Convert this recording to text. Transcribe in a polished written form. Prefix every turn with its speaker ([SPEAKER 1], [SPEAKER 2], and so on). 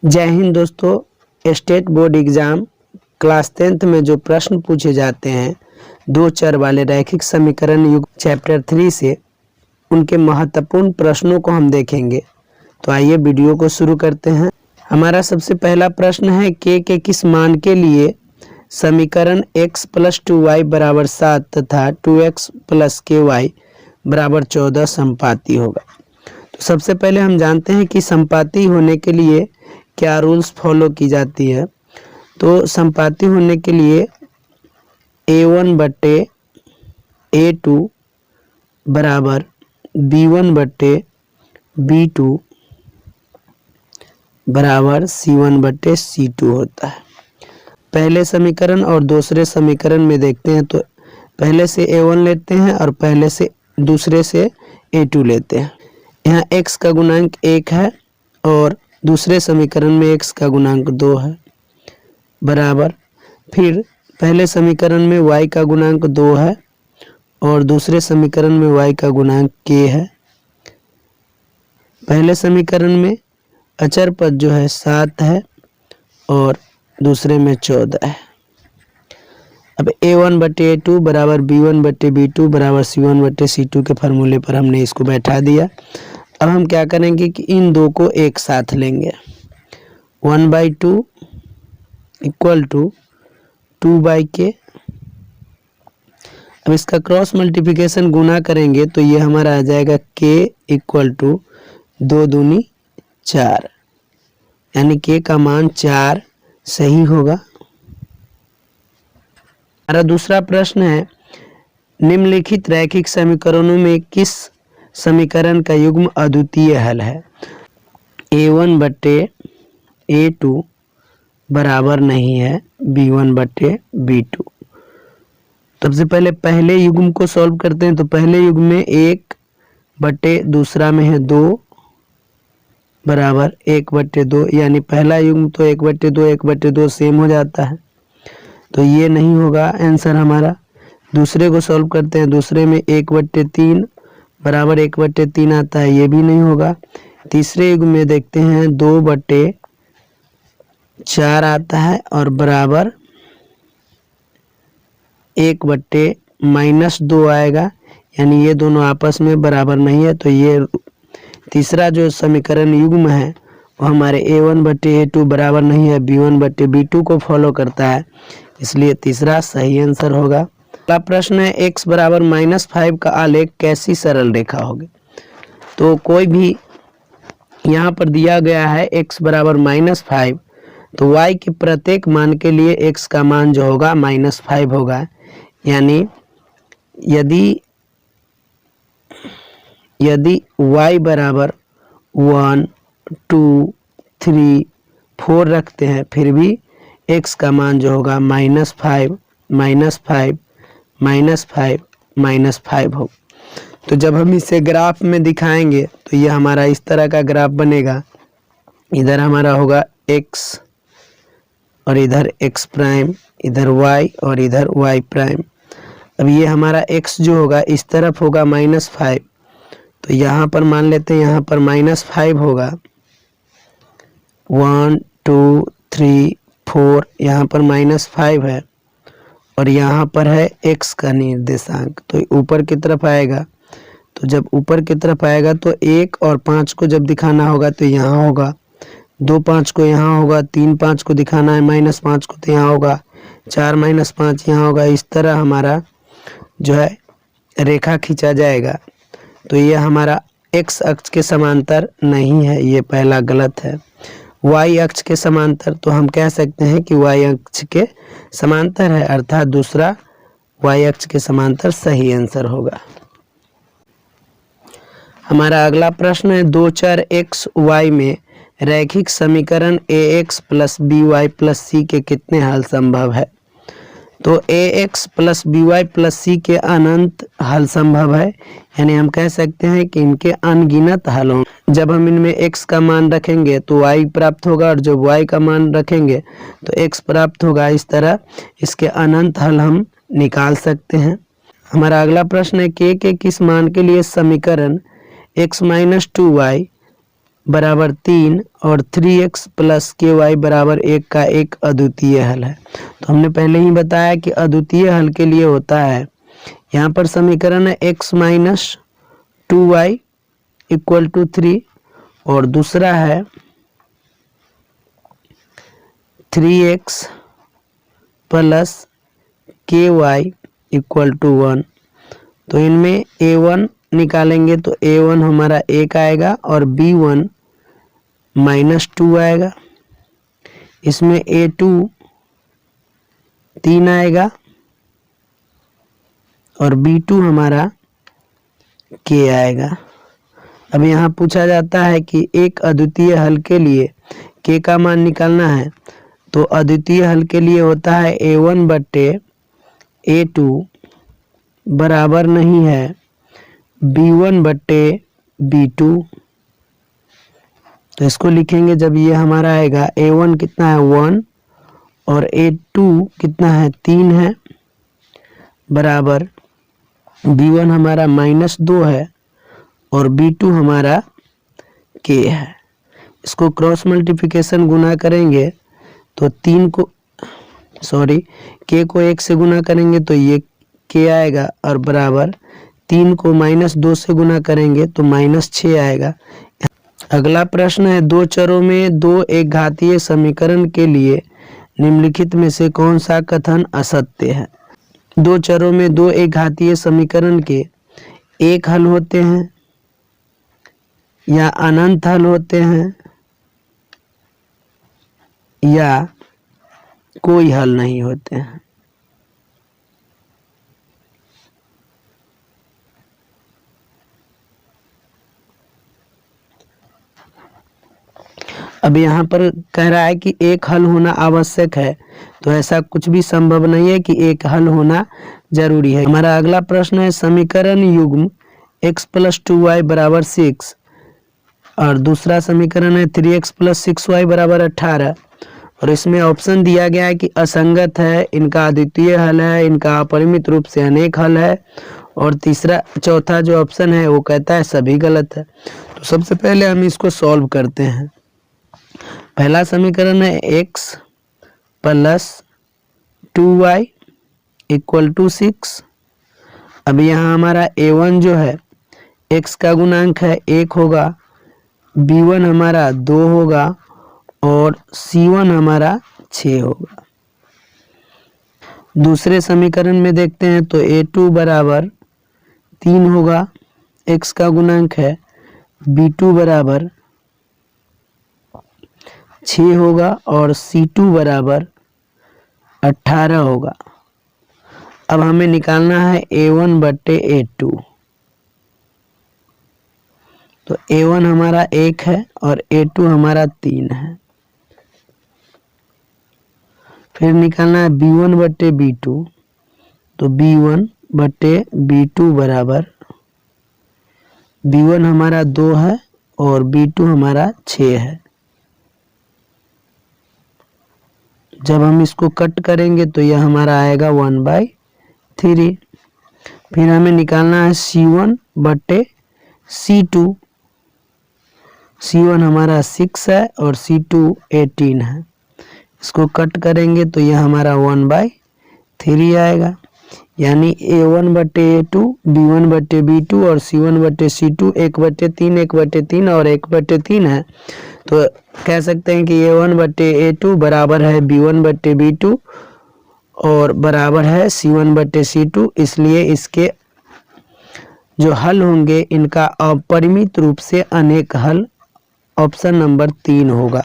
[SPEAKER 1] जय हिंद दोस्तों। State board exam class 10th में जो प्रश्न पूछे जाते हैं दो चर वाले रैखिक समीकरण युग चैप्टर 3 से उनके महत्वपूर्ण प्रश्नों को हम देखेंगे। तो आइए वीडियो को शुरू करते हैं। हमारा सबसे पहला प्रश्न है के किस मान के लिए समीकरण x + 2y = 7 तथा 2x + ky = 14 संपाती होगा। तो सबसे पहले हम जानते हैं कि संपाती होने के लिए क्या रूल्स फॉलो की जाती है। तो संपाती होने के लिए a1/a2 बराबर b1/b2 बराबर c1/c2 होता है। पहले समीकरण और दूसरे समीकरण में देखते हैं तो पहले से a1 लेते हैं और पहले से दूसरे से a2 लेते हैं। यहाँ x का गुणांक 1 है और दूसरे समीकरण में x का गुणांक 2 है बराबर। फिर पहले समीकरण में y का गुणांक 2 है और दूसरे समीकरण में y का गुणांक k है। पहले समीकरण में अचर पद जो है 7 है और दूसरे में 14 है। अब a1/a2 बराबर b1/b2 बराबर c1/c2 के फार्मूले पर हमने इसको बैठा दिया। अब हम क्या करेंगे कि इन दो को एक साथ लेंगे। 1/2 = 2/k। अब इसका क्रॉस मल्टीप्लिकेशन गुना करेंगे तो ये हमारा आ जाएगा k = 2 दूनी 4, यानी k का मान 4 सही होगा। हमारा दूसरा प्रश्न है निम्नलिखित रैखिक समीकरणों में किस समीकरण का युग्म अद्वितीय हल है। a1/a2 बराबर नहीं है b1/b2। सबसे पहले युग्म को सॉल्व करते हैं। तो पहले युग्म में 1/ दूसरा में है 2 बराबर 1/2, यानी पहला युग्म तो 1/2 1/2 सेम हो जाता है, तो ये नहीं होगा आंसर हमारा। दूसरे को सॉल्व करते हैं। दूसरे में 1/3 बराबर 1/3 आता है, ये भी नहीं होगा। तीसरे युग्म में देखते हैं 2/4 आता है और बराबर 1/-2 आएगा, यानी ये दोनों आपस में बराबर नहीं है। तो ये तीसरा जो समीकरण युग्म है वो हमारे a1/a2 बराबर नहीं है, b1/b2 को फॉलो करता है, इसलिए तीसरा सही आंसर होगा। अगला प्रश्न है x बराबर -5 का आलेख कैसी सरल रेखा होगी। तो कोई भी यहाँ पर दिया गया है x बराबर -5, तो y के प्रत्येक मान के लिए x का मान जो होगा -5 होगा। यानी यदि y बराबर 1 2 3 4 रखते हैं फिर भी x का मान जो होगा -5 -5 -5 -5 हो। तो जब हम इसे ग्राफ में दिखाएंगे तो ये हमारा इस तरह का ग्राफ बनेगा। इधर हमारा होगा x और इधर x', इधर y और इधर y'। अब ये हमारा x जो होगा इस तरफ होगा -5, तो यहाँ पर मान लेते हैं यहाँ पर -5 होगा। 1 2 3 4 यहाँ पर -5 है और यहाँ पर है x का निर्देशांक, तो ऊपर की तरफ आएगा। तो जब ऊपर की तरफ आएगा तो 1 और 5 को जब दिखाना होगा तो यहाँ होगा, 2 5 को यहाँ होगा, 3 5 को दिखाना है -5 को तो यहाँ होगा, 4 -5 यहाँ होगा। इस तरह हमारा जो है रेखा खींचा जाएगा। तो ये हमारा x अक्ष के समांतर नहीं है, ये पहला गलत है। y अक्ष के समांतर, तो हम कह सकते हैं कि y अक्ष के समांतर है, अर्थात दूसरा y अक्ष के समांतर सही आंसर होगा। हमारा अगला प्रश्न है दो चर x y में रैखिक समीकरण ax + by + c के कितने हल संभव है। तो ax + by + c के अनंत हल संभव है, यानी हम कह सकते हैं कि इनके अनगिनत हल होंगे। जब हम इनमें x का मान रखेंगे तो y प्राप्त होगा और जब y का मान रखेंगे तो x प्राप्त होगा। इस तरह इसके अनंत हल हम निकाल सकते हैं। हमारा अगला प्रश्न है के किस मान के लिए समीकरण x - 2y बराबर 3 और 3x प्लस के वाई बराबर 1 का एक अद्वितीय हल है। तो हमने पहले ही बताया कि अद्वितीय हल के लिए होता है, यहाँ पर समीकरण है x minus 2y equal to 3 और दूसरा है 3x प्लस के वाई इक्वल टू 1। तो इनमें a1 निकालेंगे तो a1 हमारा 1 आएगा और b1 माइनस 2 आएगा। इसमें a2 3 आएगा और b2 हमारा k आएगा। अब यहाँ पूछा जाता है कि एक अद्वितीय हल के लिए k का मान निकालना है। तो अद्वितीय हल के लिए होता है a1 बट्टे a2 बराबर नहीं है b1 बट्टे b2। तो इसको लिखेंगे, जब ये हमारा आएगा a1 कितना है 1 और a2 कितना है 3 है बराबर b1 हमारा माइनस 2 है और b2 हमारा k है। इसको क्रॉस मल्टीप्लिकेशन गुना करेंगे तो k को 1 से गुना करेंगे तो ये k आएगा और बराबर 3 को माइनस 2 से गुना करेंगे तो माइनस 6 आएगा। अगला प्रश्न है, दो चरों में दो एक घातीय समीकरण के लिए निम्नलिखित में से कौन सा कथन असत्य है। दो चरों में दो एक घातीय समीकरण के एक हल होते हैं या अनंत हल होते हैं या कोई हल नहीं होते हैं। अब यहाँ पर कह रहा है कि एक हल होना आवश्यक है, तो ऐसा कुछ भी संभव नहीं है कि एक हल होना जरूरी है। हमारा अगला प्रश्न है, समीकरण युग्म x प्लस 2y बराबर 6 और दूसरा समीकरण है 3x प्लस 6y बराबर 18 और इसमें ऑप्शन दिया गया है कि असंगत है, इनका अद्वितीय हल है, इनका अपरिमित रूप से अनेक हल है और चौथा जो ऑप्शन है वो कहता है सभी गलत है। तो सबसे पहले हम इसको सॉल्व करते हैं। पहला समीकरण है x plus 2y equal to 6। अब यहाँ हमारा a1 जो है x का गुणांक है 1 होगा, b1 हमारा 2 होगा और c1 हमारा 6 होगा। दूसरे समीकरण में देखते हैं तो a2 बराबर 3 होगा, x का गुणांक है, b2 बराबर 6 होगा और c2 बराबर 18 होगा। अब हमें निकालना है a1 बट्टे a2। तो a1 हमारा 1 है और a2 हमारा 3 है। फिर निकालना है b1 बट्टे b2। तो b1 बट्टे b2 बराबर b1 हमारा 2 है और b2 हमारा 6 है। जब हम इसको कट करेंगे तो यह हमारा आएगा 1/3। फिर हमें निकालना है c1 बट्टे c2। c1 हमारा 6 है और c2 18 है। इसको कट करेंगे तो यह हमारा 1/3 आएगा, यानी a1 बट्टे a2, b1 बट्टे b2 और c1 बट्टे c2 1/3 1/3 और 1/3 है। तो कह सकते हैं कि a1 बट्टे a2 बराबर है b1 बट्टे b2 और बराबर है c1 बट्टे c2। इसलिए इसके जो हल होंगे इनका अपरिमित रूप से अनेक हल ऑप्शन नंबर 3 होगा।